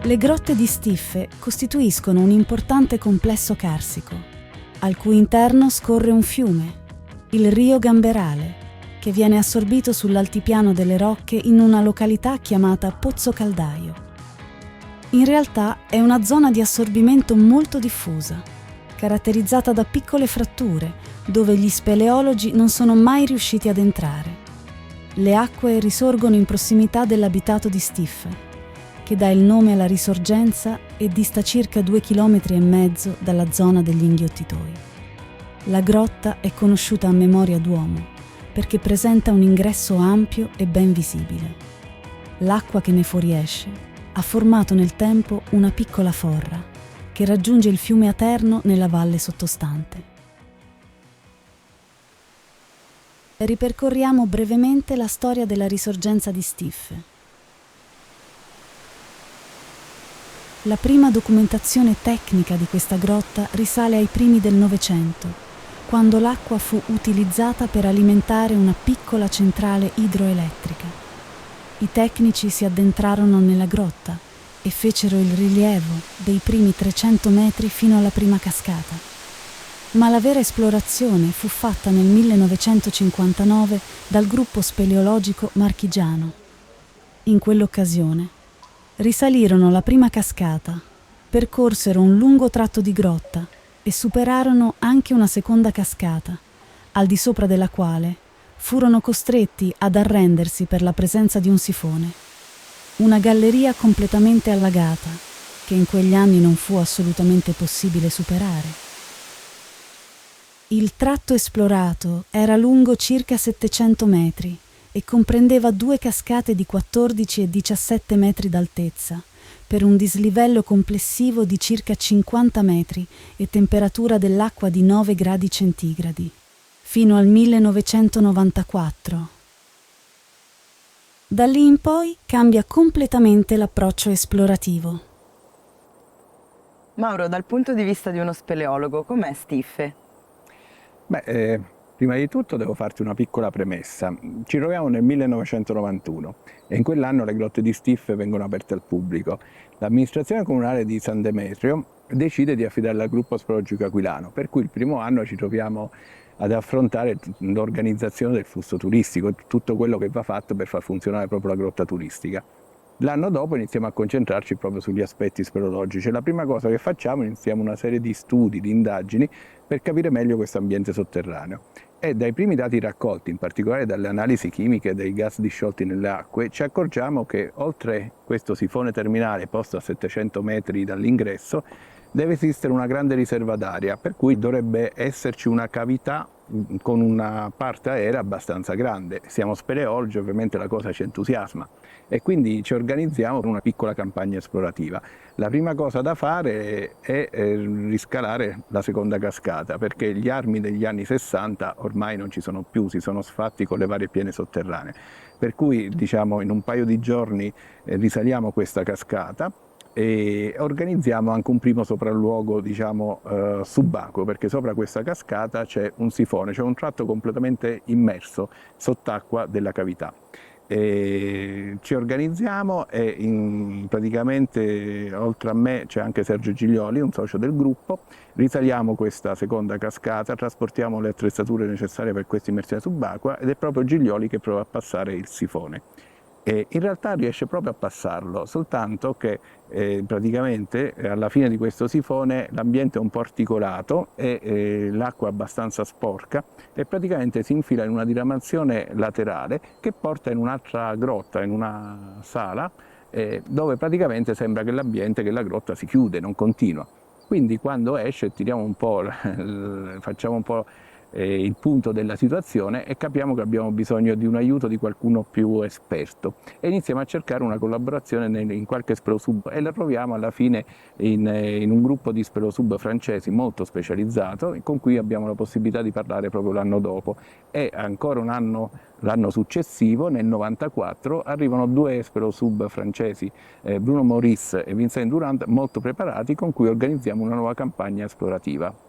Le grotte di Stiffe costituiscono un importante complesso carsico, al cui interno scorre un fiume, il Rio Gamberale, che viene assorbito sull'altipiano delle rocche in una località chiamata Pozzo Caldaio. In realtà è una zona di assorbimento molto diffusa, caratterizzata da piccole fratture, dove gli speleologi non sono mai riusciti ad entrare. Le acque risorgono in prossimità dell'abitato di Stiffe, che dà il nome alla risorgenza e dista circa 2,5 km dalla zona degli inghiottitoi. La grotta è conosciuta a memoria d'uomo perché presenta un ingresso ampio e ben visibile. L'acqua che ne fuoriesce ha formato nel tempo una piccola forra che raggiunge il fiume Aterno nella valle sottostante. Ripercorriamo brevemente la storia della risorgenza di Stiffe. La prima documentazione tecnica di questa grotta risale ai primi del Novecento, quando l'acqua fu utilizzata per alimentare una piccola centrale idroelettrica. I tecnici si addentrarono nella grotta e fecero il rilievo dei primi 300 metri fino alla prima cascata. Ma la vera esplorazione fu fatta nel 1959 dal gruppo speleologico marchigiano. In quell'occasione risalirono la prima cascata, percorsero un lungo tratto di grotta e superarono anche una seconda cascata, al di sopra della quale furono costretti ad arrendersi per la presenza di un sifone. Una galleria completamente allagata, che in quegli anni non fu assolutamente possibile superare. Il tratto esplorato era lungo circa 700 metri e comprendeva 2 cascate di 14 e 17 metri d'altezza, per un dislivello complessivo di circa 50 metri e temperatura dell'acqua di 9 gradi centigradi, fino al 1994. Da lì in poi cambia completamente l'approccio esplorativo. Mauro, dal punto di vista di uno speleologo, com'è Stiffe? Prima di tutto devo farti una piccola premessa. Ci troviamo nel 1991 e in quell'anno le grotte di Stiffe vengono aperte al pubblico. L'amministrazione comunale di San Demetrio decide di affidarla al gruppo speleologico aquilano, per cui il primo anno ci troviamo ad affrontare l'organizzazione del flusso turistico, tutto quello che va fatto per far funzionare proprio la grotta turistica. L'anno dopo iniziamo a concentrarci proprio sugli aspetti speleologici. La prima cosa che facciamo, iniziamo una serie di studi, di indagini per capire meglio questo ambiente sotterraneo. E dai primi dati raccolti, in particolare dalle analisi chimiche dei gas disciolti nelle acque, ci accorgiamo che oltre questo sifone terminale posto a 700 metri dall'ingresso, deve esistere una grande riserva d'aria, per cui dovrebbe esserci una cavità con una parte aerea abbastanza grande. Siamo speleologi, ovviamente la cosa ci entusiasma e quindi ci organizziamo per una piccola campagna esplorativa. La prima cosa da fare è riscalare la seconda cascata, perché gli armi degli anni 60 ormai non ci sono più, si sono sfatti con le varie piene sotterranee. Per cui diciamo in un paio di giorni risaliamo questa cascata e organizziamo anche un primo sopralluogo subacqueo, perché sopra questa cascata c'è un sifone, c'è un tratto completamente immerso sott'acqua della cavità. Ci organizziamo e praticamente oltre a me c'è anche Sergio Giglioli, un socio del gruppo. Risaliamo questa seconda cascata, trasportiamo le attrezzature necessarie per questa immersione subacquea ed è proprio Giglioli che prova a passare il sifone. E in realtà riesce proprio a passarlo, soltanto che praticamente alla fine di questo sifone l'ambiente è un po' articolato e l'acqua è abbastanza sporca e praticamente si infila in una diramazione laterale che porta in un'altra grotta, in una sala, dove praticamente sembra che l'ambiente, che la grotta si chiude, non continua. Quindi quando esce tiriamo un po', facciamo un po' il punto della situazione e capiamo che abbiamo bisogno di un aiuto di qualcuno più esperto e iniziamo a cercare una collaborazione in qualche spelosub e la troviamo alla fine in un gruppo di spelosub francesi molto specializzato con cui abbiamo la possibilità di parlare proprio l'anno dopo e ancora l'anno successivo, nel 94, arrivano 2 spelosub francesi, Bruno Maurice e Vincent Durand, molto preparati, con cui organizziamo una nuova campagna esplorativa.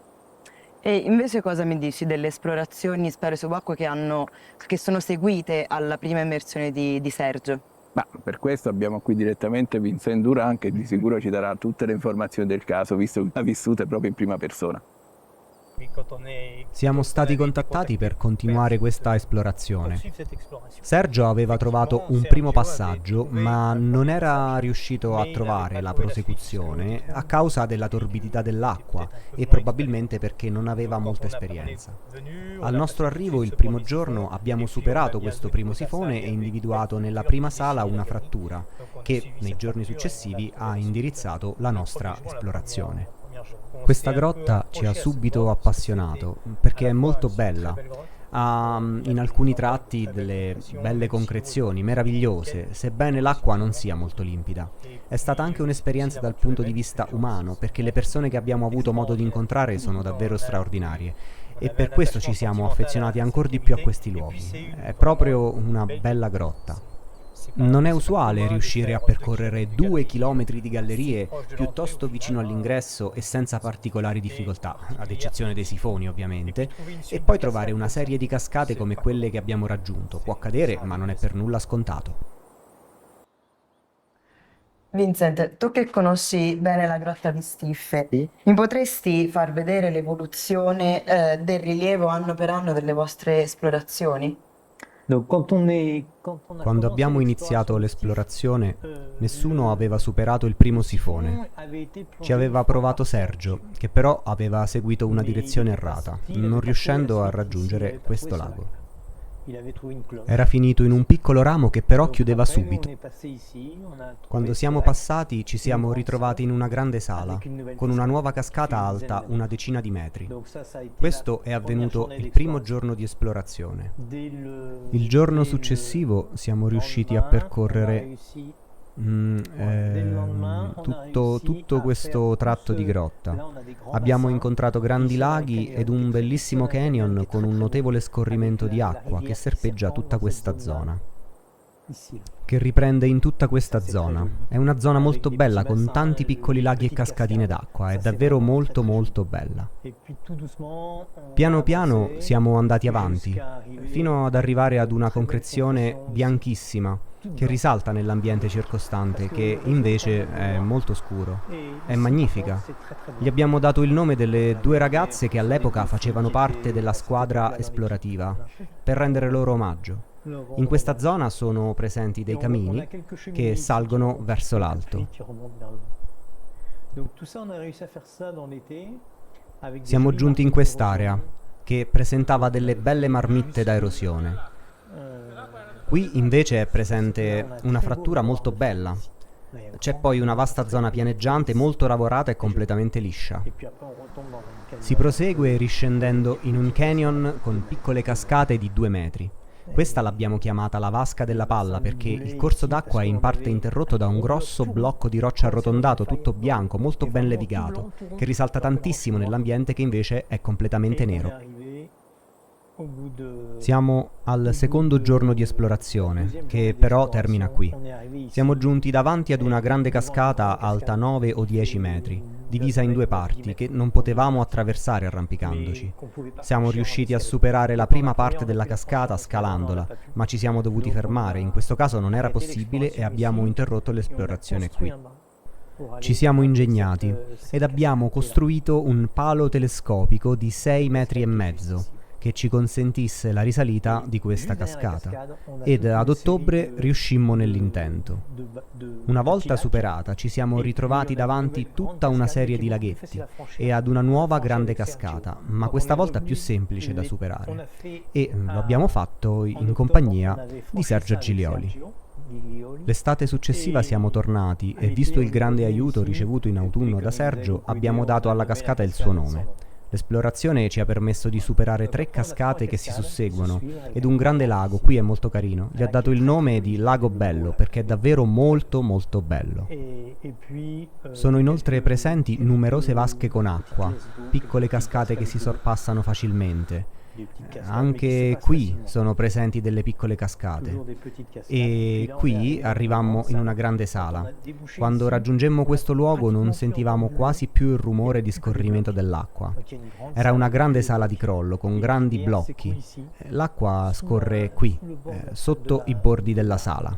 E invece cosa mi dici delle esplorazioni subacquee che sono seguite alla prima immersione di Sergio? Ma per questo abbiamo qui direttamente Vincent Durand, che di sicuro ci darà tutte le informazioni del caso, visto che l'ha vissuto proprio in prima persona. Siamo stati contattati per continuare questa esplorazione. Sergio aveva trovato un primo passaggio, ma non era riuscito a trovare la prosecuzione a causa della torbidità dell'acqua e probabilmente perché non aveva molta esperienza. Al nostro arrivo il primo giorno abbiamo superato questo primo sifone e individuato nella prima sala una frattura che nei giorni successivi ha indirizzato la nostra esplorazione. Questa grotta ci ha subito appassionato perché è molto bella. Ha in alcuni tratti delle belle concrezioni meravigliose, sebbene l'acqua non sia molto limpida. È stata anche un'esperienza dal punto di vista umano, perché le persone che abbiamo avuto modo di incontrare sono davvero straordinarie e per questo ci siamo affezionati ancora di più a questi luoghi. È proprio una bella grotta. Non è usuale riuscire a percorrere 2 chilometri di gallerie piuttosto vicino all'ingresso e senza particolari difficoltà, ad eccezione dei sifoni ovviamente, e poi trovare una serie di cascate come quelle che abbiamo raggiunto. Può accadere, ma non è per nulla scontato. Vincent, tu che conosci bene la grotta di Stiffe, mi potresti far vedere l'evoluzione del rilievo anno per anno delle vostre esplorazioni? Quando abbiamo iniziato l'esplorazione, nessuno aveva superato il primo sifone. Ci aveva provato Sergio, che però aveva seguito una direzione errata, non riuscendo a raggiungere questo lago. Era finito in un piccolo ramo che però chiudeva subito. Quando siamo passati ci siamo ritrovati in una grande sala, con una nuova cascata alta una decina di metri. Questo è avvenuto il primo giorno di esplorazione. Il giorno successivo siamo riusciti a percorrere tutto questo tratto di grotta. Abbiamo incontrato grandi laghi ed un bellissimo canyon con un notevole scorrimento di acqua che serpeggia tutta questa zona, che riprende in tutta questa zona. È una zona molto bella con tanti piccoli laghi e cascatine d'acqua, è davvero molto molto bella. Piano piano siamo andati avanti, fino ad arrivare ad una concrezione bianchissima che risalta nell'ambiente circostante, che invece è molto scuro. È magnifica. Gli abbiamo dato il nome delle 2 ragazze che all'epoca facevano parte della squadra esplorativa, per rendere loro omaggio. In questa zona sono presenti dei camini che salgono verso l'alto. Siamo giunti in quest'area che presentava delle belle marmitte da erosione. Qui invece è presente una frattura molto bella. C'è poi una vasta zona pianeggiante molto lavorata e completamente liscia. Si prosegue riscendendo in un canyon con piccole cascate di 2 metri. Questa l'abbiamo chiamata la vasca della palla perché il corso d'acqua è in parte interrotto da un grosso blocco di roccia arrotondato, tutto bianco, molto ben levigato, che risalta tantissimo nell'ambiente che invece è completamente nero. Siamo al secondo giorno di esplorazione, che però termina qui. Siamo giunti davanti ad una grande cascata alta 9 o 10 metri, divisa in 2 parti, che non potevamo attraversare arrampicandoci. Siamo riusciti a superare la prima parte della cascata scalandola, ma ci siamo dovuti fermare. In questo caso non era possibile e abbiamo interrotto l'esplorazione qui. Ci siamo ingegnati ed abbiamo costruito un palo telescopico di 6 metri e mezzo, che ci consentisse la risalita di questa cascata, ed ad ottobre riuscimmo nell'intento. Una volta superata ci siamo ritrovati davanti tutta una serie di laghetti e ad una nuova grande cascata, ma questa volta più semplice da superare, e lo abbiamo fatto in compagnia di Sergio Giglioli. L'estate successiva siamo tornati e, visto il grande aiuto ricevuto in autunno da Sergio, abbiamo dato alla cascata il suo nome. L'esplorazione ci ha permesso di superare 3 cascate che si susseguono ed un grande lago, qui è molto carino. Gli ha dato il nome di Lago Bello perché è davvero molto molto bello. Sono inoltre presenti numerose vasche con acqua, piccole cascate che si sorpassano facilmente. Anche qui sono presenti delle piccole cascate e qui arrivammo in una grande sala. Quando raggiungemmo questo luogo non sentivamo quasi più il rumore di scorrimento dell'acqua. Era una grande sala di crollo con grandi blocchi. L'acqua scorre qui, sotto i bordi della sala.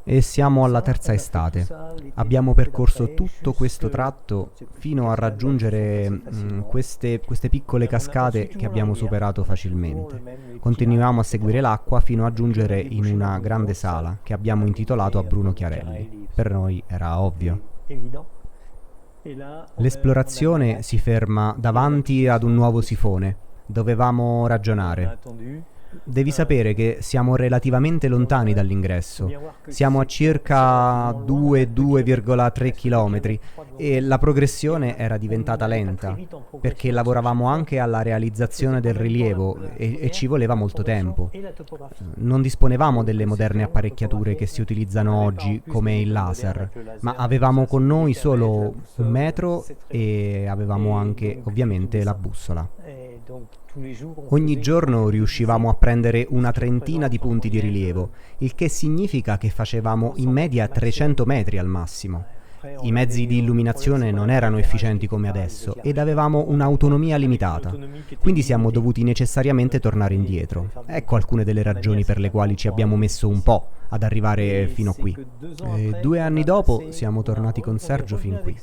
E siamo alla terza estate. Abbiamo percorso tutto questo tratto fino a raggiungere queste piccole cascate che abbiamo superato facilmente. Continuiamo a seguire l'acqua fino a giungere in una grande sala che abbiamo intitolato a Bruno Chiarelli. Per noi era ovvio. L'esplorazione si ferma davanti ad un nuovo sifone. Dovevamo ragionare. Devi sapere che siamo relativamente lontani dall'ingresso. Siamo a circa 2,3 km e la progressione era diventata lenta perché lavoravamo anche alla realizzazione del rilievo e ci voleva molto tempo. Non disponevamo delle moderne apparecchiature che si utilizzano oggi come il laser, ma avevamo con noi solo un metro e avevamo anche ovviamente la bussola. Ogni giorno riuscivamo a prendere una trentina di punti di rilievo, il che significa che facevamo in media 300 metri al massimo. I mezzi di illuminazione non erano efficienti come adesso ed avevamo un'autonomia limitata, quindi siamo dovuti necessariamente tornare indietro. Ecco alcune delle ragioni per le quali ci abbiamo messo un po' ad arrivare fino qui. 2 anni dopo siamo tornati con Sergio fin qui.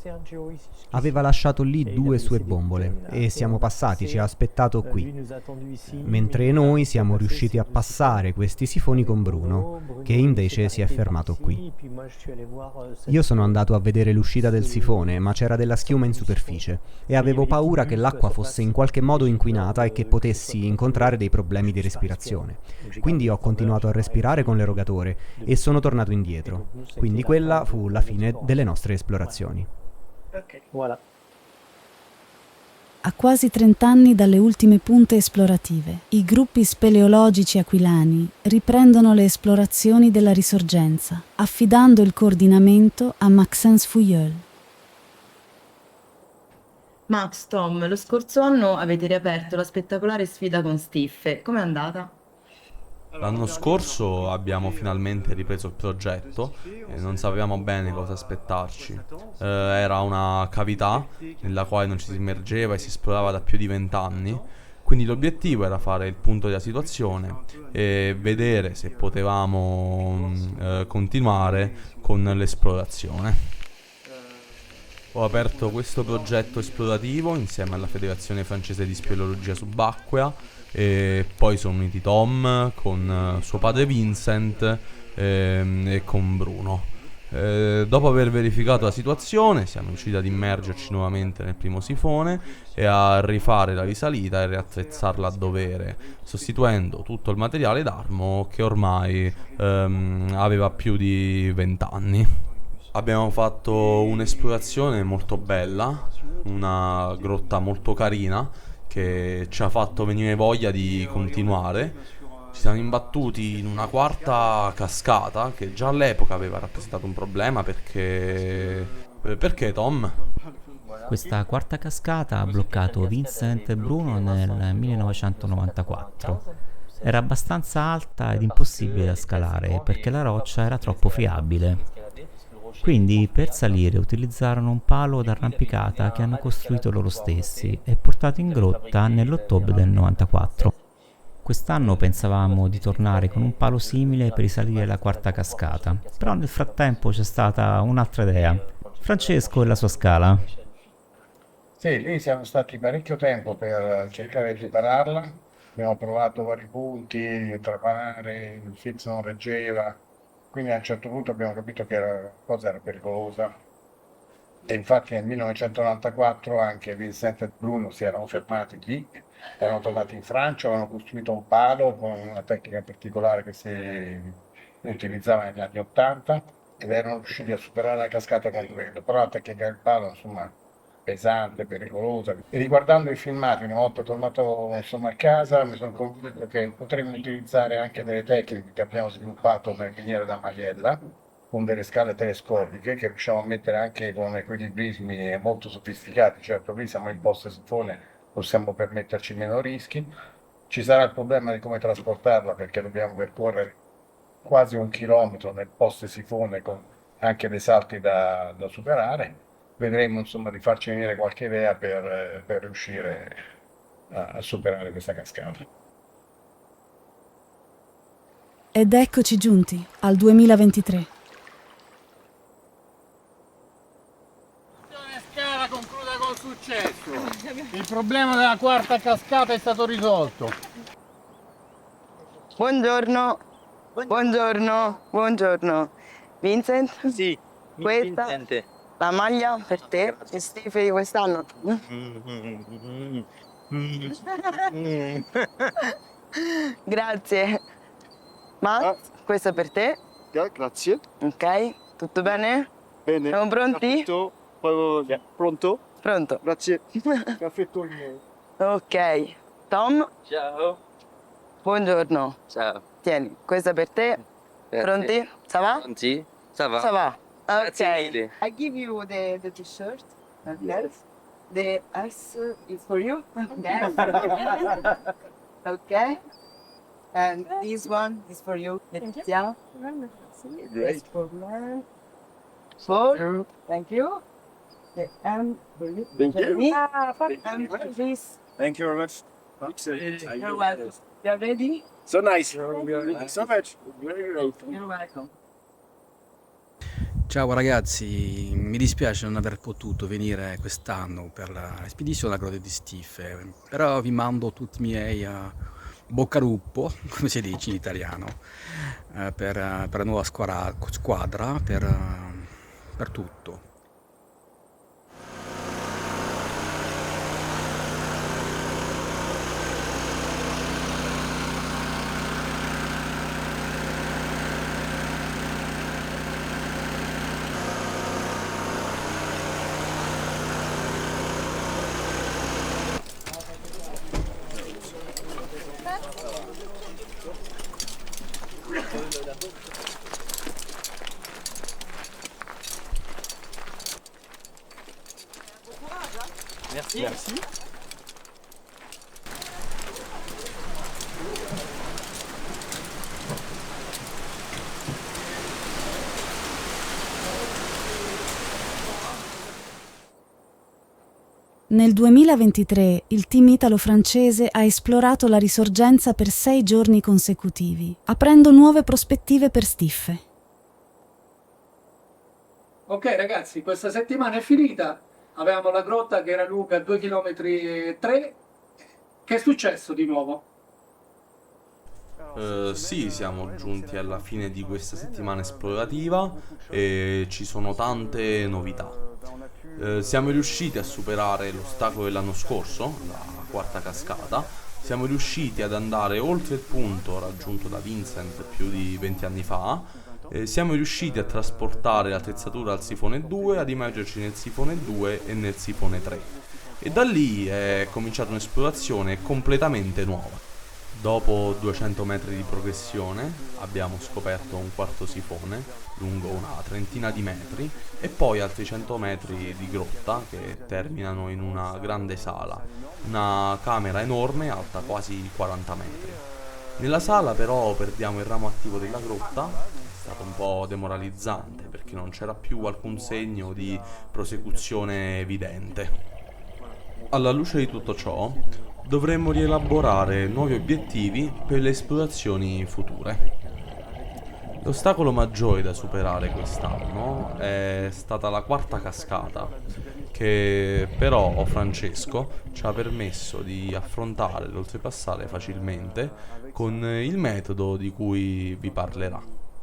Aveva lasciato lì 2 sue bombole e siamo passati, ci ha aspettato qui. Mentre noi siamo riusciti a passare questi sifoni con Bruno, che invece si è fermato qui. Io sono andato a vedere l'uscita del sifone, ma c'era della schiuma in superficie e avevo paura che l'acqua fosse in qualche modo inquinata e che potessi incontrare dei problemi di respirazione. Quindi ho continuato a respirare con l'erogatore e sono tornato indietro. Quindi quella fu la fine delle nostre esplorazioni. A quasi 30 anni dalle ultime punte esplorative, i gruppi speleologici aquilani riprendono le esplorazioni della Risorgenza, affidando il coordinamento a Maxence Fouilleul. Max, Tom, lo scorso anno avete riaperto la spettacolare sfida con Stiffe. Com'è andata? L'anno scorso abbiamo finalmente ripreso il progetto e non sapevamo bene cosa aspettarci. Era una cavità nella quale non ci si immergeva e si esplorava da più di 20 anni, quindi l'obiettivo era fare il punto della situazione e vedere se potevamo continuare con l'esplorazione. Ho aperto questo progetto esplorativo insieme alla Federazione Francese di Speleologia Subacquea e poi sono uniti Tom con suo padre Vincent e con Bruno. Dopo aver verificato la situazione siamo riusciti ad immergerci nuovamente nel primo sifone e a rifare la risalita e riattrezzarla a dovere, sostituendo tutto il materiale d'armo che ormai aveva più di 20 anni. Abbiamo fatto un'esplorazione molto bella, una grotta molto carina che ci ha fatto venire voglia di continuare. Ci siamo imbattuti in una quarta cascata che già all'epoca aveva rappresentato un problema perché Tom? Questa quarta cascata ha bloccato Vincent e Bruno nel 1994. Era abbastanza alta ed impossibile da scalare perché la roccia era troppo friabile. Quindi per salire utilizzarono un palo d'arrampicata che hanno costruito loro stessi e portato in grotta nell'ottobre del 94. Quest'anno pensavamo di tornare con un palo simile per risalire la quarta cascata, però nel frattempo c'è stata un'altra idea. Francesco e la sua scala. Sì, lì siamo stati parecchio tempo per cercare di ripararla. Abbiamo provato vari punti, trapanare, il fix non reggeva, quindi a un certo punto abbiamo capito che la cosa era pericolosa. E infatti nel 1994 anche Vincent e Bruno si erano fermati lì, erano tornati in Francia, avevano costruito un palo con una tecnica particolare che si utilizzava negli anni 80 ed erano riusciti a superare la cascata con quello, però la tecnica del palo insomma pesante, pericolosa. E riguardando i filmati, una volta tornato insomma, a casa, mi sono convinto che potremmo utilizzare anche delle tecniche che abbiamo sviluppato nel miniere da Maiella, con delle scale telescopiche che riusciamo a mettere anche con equilibrismi molto sofisticati. Certo, qui siamo in posto sifone, possiamo permetterci meno rischi. Ci sarà il problema di come trasportarla perché dobbiamo percorrere quasi 1 chilometro nel posto sifone con anche dei salti da superare. Vedremo insomma di farci venire qualche idea per riuscire a superare questa cascata. Ed eccoci giunti al 2023. Scala concluda col successo. Il problema della quarta cascata è stato risolto. Buongiorno. Buongiorno. Buongiorno. Vincent? Sì, Questa? Vincente. La maglia per te e Steve di quest'anno. Grazie. Max, questo è per te. Grazie. Ok, tutto bene? Bene. Siamo pronti? Pronto? Pronto. Grazie. Caffè miei. Ok. Tom, Ciao. buongiorno. Ciao. Tieni, questo è per te. Grazie. Pronti? Ça va? Pronti? Ça va? Ça va. Grazie Ok. mille. I give you the t-shirt. Yes. The S is for you. Yes. Okay. And this one is for you. Letizia. This for me. For. Thank you. The M for you. Thank you. Me. And this. Thank you very much. You're welcome. You're ready? So nice. Thank you so much. You're welcome. Ciao ragazzi, mi dispiace non aver potuto venire quest'anno per la spedizione alla Grotta di Stiffe, però vi mando tutti i miei bocca al lupo, come si dice in italiano, per la nuova squadra, per tutto. Merci. Merci. Nel 2023 il team italo-francese ha esplorato la risorgenza per 6 giorni consecutivi, aprendo nuove prospettive per Stiffe. Ok ragazzi, questa settimana è finita, avevamo la grotta che era lunga 2,3 km. Che è successo di nuovo? Sì, siamo giunti alla fine di questa settimana esplorativa e ci sono tante novità. Siamo riusciti a superare l'ostacolo dell'anno scorso, la quarta cascata. Siamo riusciti ad andare oltre il punto raggiunto da Vincent più di 20 anni fa. Siamo riusciti a trasportare l'attrezzatura al sifone 2, ad immergerci nel sifone 2 e nel sifone 3. E da lì è cominciata un'esplorazione completamente nuova. Dopo 200 metri di progressione abbiamo scoperto un quarto sifone lungo una trentina di metri e poi altri 100 metri di grotta che terminano in una grande sala, una camera enorme alta quasi 40 metri. Nella sala però perdiamo il ramo attivo della grotta, è stato un po' demoralizzante perché non c'era più alcun segno di prosecuzione evidente. Alla luce di tutto ciò, dovremmo rielaborare nuovi obiettivi per le esplorazioni future. L'ostacolo maggiore da superare quest'anno è stata la quarta cascata, che però Francesco ci ha permesso di affrontare e oltrepassare facilmente con il metodo di cui vi parlerà.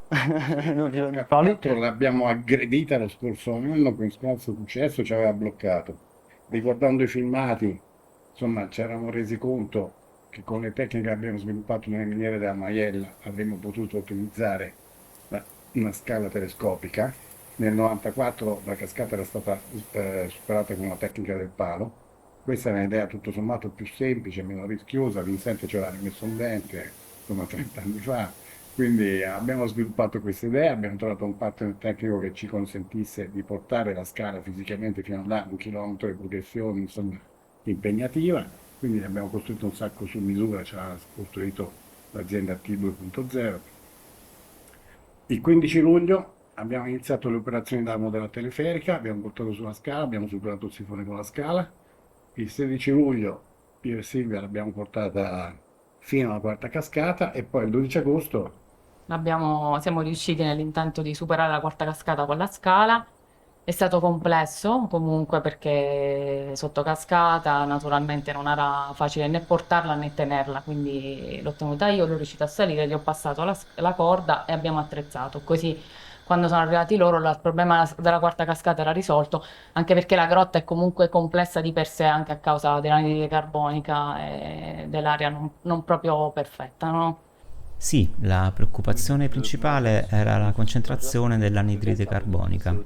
Tra l'altro l'abbiamo aggredita lo scorso anno con scarso successo, ci aveva bloccato. Riguardando i filmati, insomma, ci eravamo resi conto che con le tecniche che abbiamo sviluppato nelle miniere della Maiella avremmo potuto utilizzare una scala telescopica. Nel 94 la cascata era stata superata con la tecnica del palo. Questa è un'idea tutto sommato più semplice, meno rischiosa. Vincente ce l'ha rimesso un dente, insomma, 30 anni fa. Quindi abbiamo sviluppato questa idea, abbiamo trovato un partner tecnico che ci consentisse di portare la scala fisicamente fino a là, 1 chilometro di progressione, insomma, impegnativa. Quindi abbiamo costruito un sacco su misura, ce l'ha costruito l'azienda T2.0. Il 15 luglio abbiamo iniziato le operazioni della modella teleferica, abbiamo portato sulla scala, abbiamo superato il sifone con la scala. Il 16 luglio io e Silvia l'abbiamo portata fino alla quarta cascata e poi il 12 agosto Siamo riusciti nell'intento di superare la quarta cascata con la scala. È stato complesso comunque perché sotto cascata naturalmente non era facile né portarla né tenerla, quindi l'ho tenuta io, l'ho riuscita a salire, gli ho passato la corda e abbiamo attrezzato. Così quando sono arrivati loro il problema della quarta cascata era risolto, anche perché la grotta è comunque complessa di per sé anche a causa dell'anidride carbonica e dell'aria non proprio perfetta, no? Sì, la preoccupazione principale era la concentrazione dell'anidride carbonica.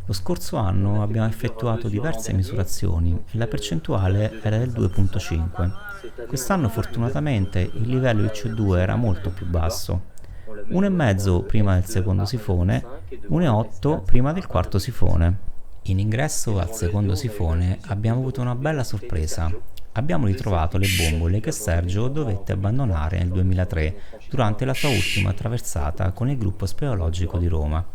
Lo scorso anno abbiamo effettuato diverse misurazioni e la percentuale era del 2,5. Quest'anno fortunatamente il livello di CO2 era molto più basso, 1,5 prima del secondo sifone, 1,8 prima del quarto sifone. In ingresso al secondo sifone abbiamo avuto una bella sorpresa. Abbiamo ritrovato le bombole che Sergio dovette abbandonare nel 2003 durante la sua ultima traversata con il gruppo speleologico di Roma.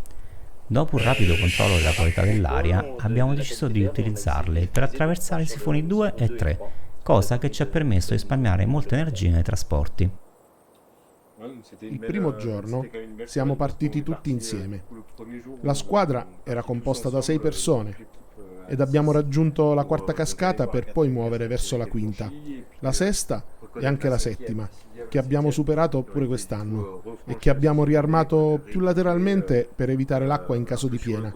Dopo un rapido controllo della qualità dell'aria, abbiamo deciso di utilizzarle per attraversare i sifoni 2 e 3, cosa che ci ha permesso di risparmiare molta energia nei trasporti. Il primo giorno siamo partiti tutti insieme. La squadra era composta da 6 persone ed abbiamo raggiunto la quarta cascata per poi muovere verso la quinta, la sesta e anche la settima, che abbiamo superato pure quest'anno e che abbiamo riarmato più lateralmente per evitare l'acqua in caso di piena.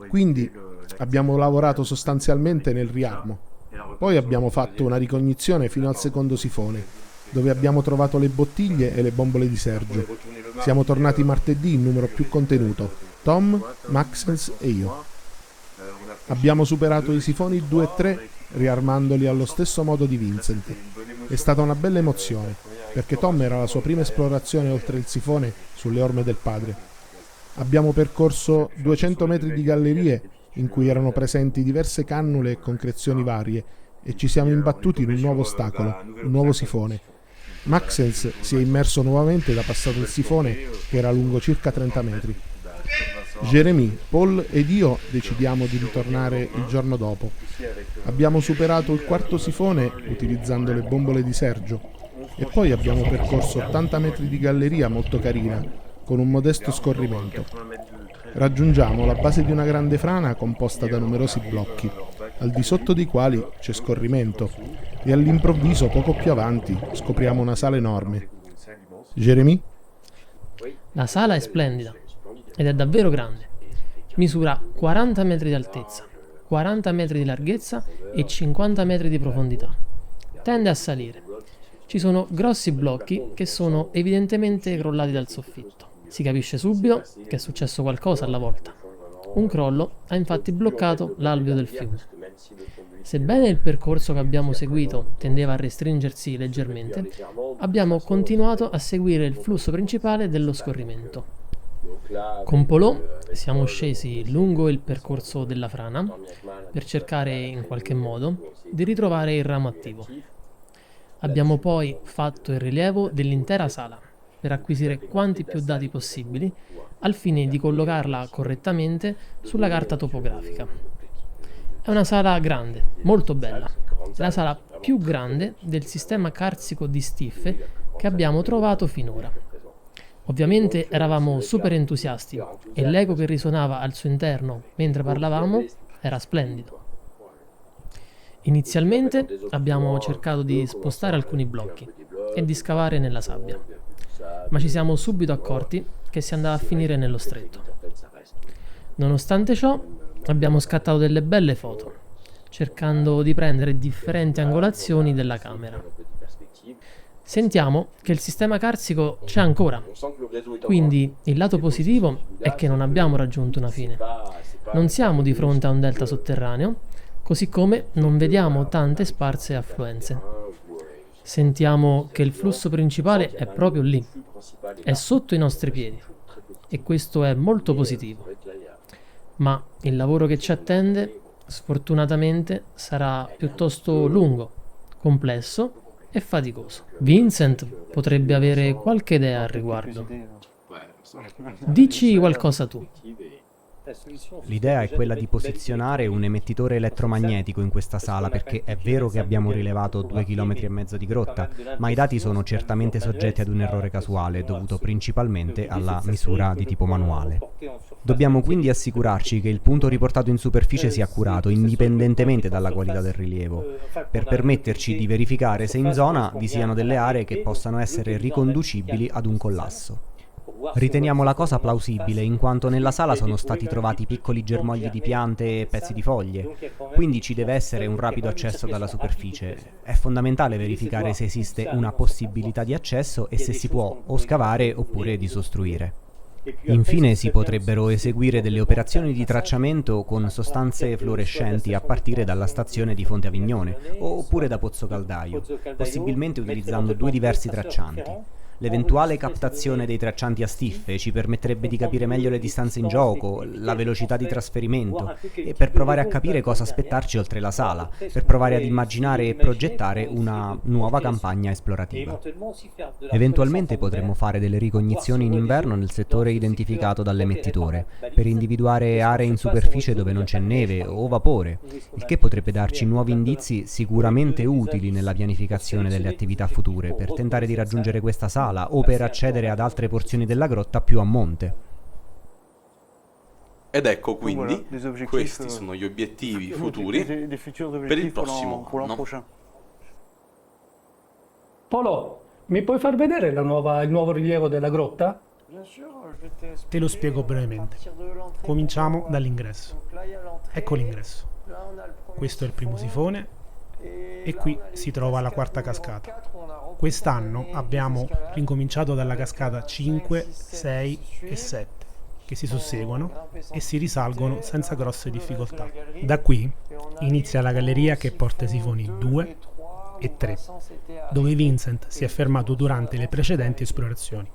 Quindi abbiamo lavorato sostanzialmente nel riarmo. Poi abbiamo fatto una ricognizione fino al secondo sifone, dove abbiamo trovato le bottiglie e le bombole di Sergio. Siamo tornati martedì in numero più contenuto, Tom, Maxens e io. Abbiamo superato i sifoni 2 e 3 riarmandoli allo stesso modo di Vincent. È stata una bella emozione, perché Tom era la sua prima esplorazione oltre il sifone sulle orme del padre. Abbiamo percorso 200 metri di gallerie in cui erano presenti diverse cannule e concrezioni varie e ci siamo imbattuti in un nuovo ostacolo, un nuovo sifone. Maxens si è immerso nuovamente ed ha passato il sifone che era lungo circa 30 metri. Jeremy, Paul ed io decidiamo di ritornare il giorno dopo. Abbiamo superato il quarto sifone utilizzando le bombole di Sergio e poi abbiamo percorso 80 metri di galleria molto carina, con un modesto scorrimento. Raggiungiamo la base di una grande frana composta da numerosi blocchi, al di sotto dei quali c'è scorrimento, e all'improvviso, poco più avanti, scopriamo una sala enorme. Jeremy? La sala è splendida ed è davvero grande. Misura 40 metri di altezza, 40 metri di larghezza e 50 metri di profondità. Tende a salire. Ci sono grossi blocchi che sono evidentemente crollati dal soffitto. Si capisce subito che è successo qualcosa alla volta. Un crollo ha infatti bloccato l'alveo del fiume. Sebbene il percorso che abbiamo seguito tendeva a restringersi leggermente, abbiamo continuato a seguire il flusso principale dello scorrimento. Con Polò siamo scesi lungo il percorso della frana per cercare in qualche modo di ritrovare il ramo attivo. Abbiamo poi fatto il rilievo dell'intera sala per acquisire quanti più dati possibili al fine di collocarla correttamente sulla carta topografica. È una sala grande, molto bella, la sala più grande del sistema carsico di Stiffe che abbiamo trovato finora. Ovviamente eravamo super entusiasti e l'eco che risuonava al suo interno mentre parlavamo era splendido. Inizialmente abbiamo cercato di spostare alcuni blocchi e di scavare nella sabbia, ma ci siamo subito accorti che si andava a finire nello stretto. Nonostante ciò, abbiamo scattato delle belle foto, cercando di prendere differenti angolazioni della camera. Sentiamo che il sistema carsico c'è ancora, quindi il lato positivo è che non abbiamo raggiunto una fine. Non siamo di fronte a un delta sotterraneo, così come non vediamo tante sparse affluenze. Sentiamo che il flusso principale è proprio lì, è sotto i nostri piedi, e questo è molto positivo. Ma il lavoro che ci attende, sfortunatamente, sarà piuttosto lungo, complesso e faticoso. Vincent potrebbe avere qualche idea al riguardo. Dici qualcosa tu. L'idea è quella di posizionare un emettitore elettromagnetico in questa sala, perché è vero che abbiamo rilevato 2,5 km di grotta, ma i dati sono certamente soggetti ad un errore casuale dovuto principalmente alla misura di tipo manuale. Dobbiamo quindi assicurarci che il punto riportato in superficie sia accurato, indipendentemente dalla qualità del rilievo, per permetterci di verificare se in zona vi siano delle aree che possano essere riconducibili ad un collasso. Riteniamo la cosa plausibile, in quanto nella sala sono stati trovati piccoli germogli di piante e pezzi di foglie, quindi ci deve essere un rapido accesso dalla superficie. È fondamentale verificare se esiste una possibilità di accesso e se si può o scavare oppure disostruire. Infine si potrebbero eseguire delle operazioni di tracciamento con sostanze fluorescenti a partire dalla stazione di Fonte Avignone oppure da Pozzo Caldaio, possibilmente utilizzando 2 diversi traccianti. L'eventuale captazione dei traccianti a stiffe ci permetterebbe di capire meglio le distanze in gioco, la velocità di trasferimento e per provare a capire cosa aspettarci oltre la sala, per provare ad immaginare e progettare una nuova campagna esplorativa. Eventualmente potremmo fare delle ricognizioni in inverno nel settore identificato dall'emettitore, per individuare aree in superficie dove non c'è neve o vapore, il che potrebbe darci nuovi indizi sicuramente utili nella pianificazione delle attività future, per tentare di raggiungere questa sala o per accedere ad altre porzioni della grotta più a monte. Ed ecco quindi, questi sono gli obiettivi futuri per il prossimo anno. Polo, mi puoi far vedere il nuovo rilievo della grotta? Te lo spiego brevemente. Cominciamo dall'ingresso. Ecco l'ingresso. Questo è il primo sifone e qui si trova la quarta cascata. Quest'anno abbiamo ricominciato dalla cascata 5, 6 e 7, che si susseguono e si risalgono senza grosse difficoltà. Da qui inizia la galleria che porta ai sifoni 2 e 3, dove Vincent si è fermato durante le precedenti esplorazioni.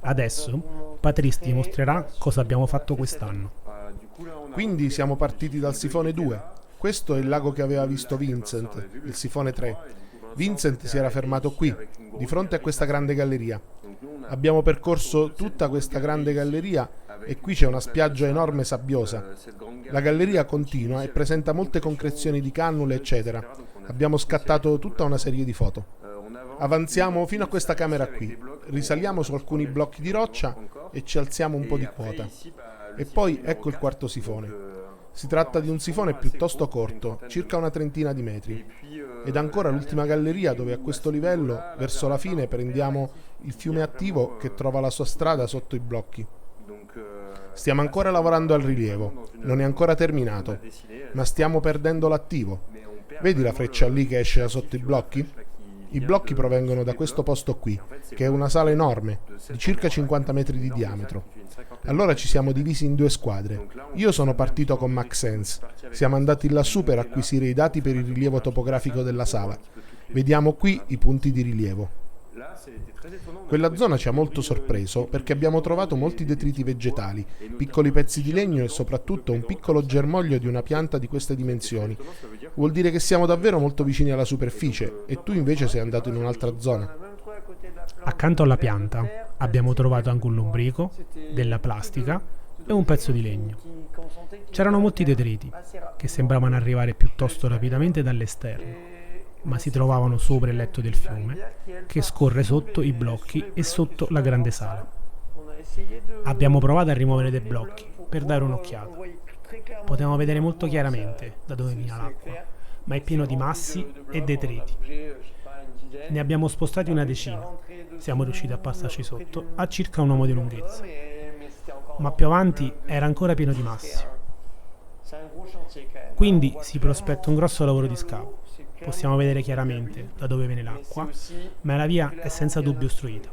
Adesso Patrice ti mostrerà cosa abbiamo fatto quest'anno. Quindi siamo partiti dal sifone 2. Questo è il lago che aveva visto Vincent, il sifone 3. Vincent si era fermato qui, di fronte a questa grande galleria. Abbiamo percorso tutta questa grande galleria e qui c'è una spiaggia enorme sabbiosa. La galleria continua e presenta molte concrezioni di cannule, eccetera. Abbiamo scattato tutta una serie di foto. Avanziamo fino a questa camera qui, risaliamo su alcuni blocchi di roccia e ci alziamo un po' di quota. E poi ecco il quarto sifone. Si tratta di un sifone piuttosto corto, circa una trentina di metri. Ed ancora l'ultima galleria dove a questo livello, verso la fine, prendiamo il fiume attivo che trova la sua strada sotto i blocchi. Stiamo ancora lavorando al rilievo, non è ancora terminato, ma stiamo perdendo l'attivo. Vedi la freccia lì che esce da sotto i blocchi? I blocchi provengono da questo posto qui, che è una sala enorme, di circa 50 metri di diametro. Allora ci siamo divisi in 2 squadre. Io sono partito con Maxence. Siamo andati lassù per acquisire i dati per il rilievo topografico della sala. Vediamo qui i punti di rilievo. Quella zona ci ha molto sorpreso perché abbiamo trovato molti detriti vegetali, piccoli pezzi di legno e soprattutto un piccolo germoglio di una pianta di queste dimensioni. Vuol dire che siamo davvero molto vicini alla superficie e tu invece sei andato in un'altra zona. Accanto alla pianta abbiamo trovato anche un lombrico, della plastica e un pezzo di legno. C'erano molti detriti che sembravano arrivare piuttosto rapidamente dall'esterno, ma si trovavano sopra il letto del fiume che scorre sotto i blocchi e sotto la grande sala. Abbiamo provato a rimuovere dei blocchi per dare un'occhiata. Potevamo vedere molto chiaramente da dove veniva l'acqua, ma è pieno di massi e detriti. Ne abbiamo spostati una decina. Siamo riusciti a passarci sotto a circa un uomo di lunghezza. Ma più avanti era ancora pieno di massi. Quindi si prospetta un grosso lavoro di scavo. Possiamo vedere chiaramente da dove viene l'acqua, ma la via è senza dubbio ostruita.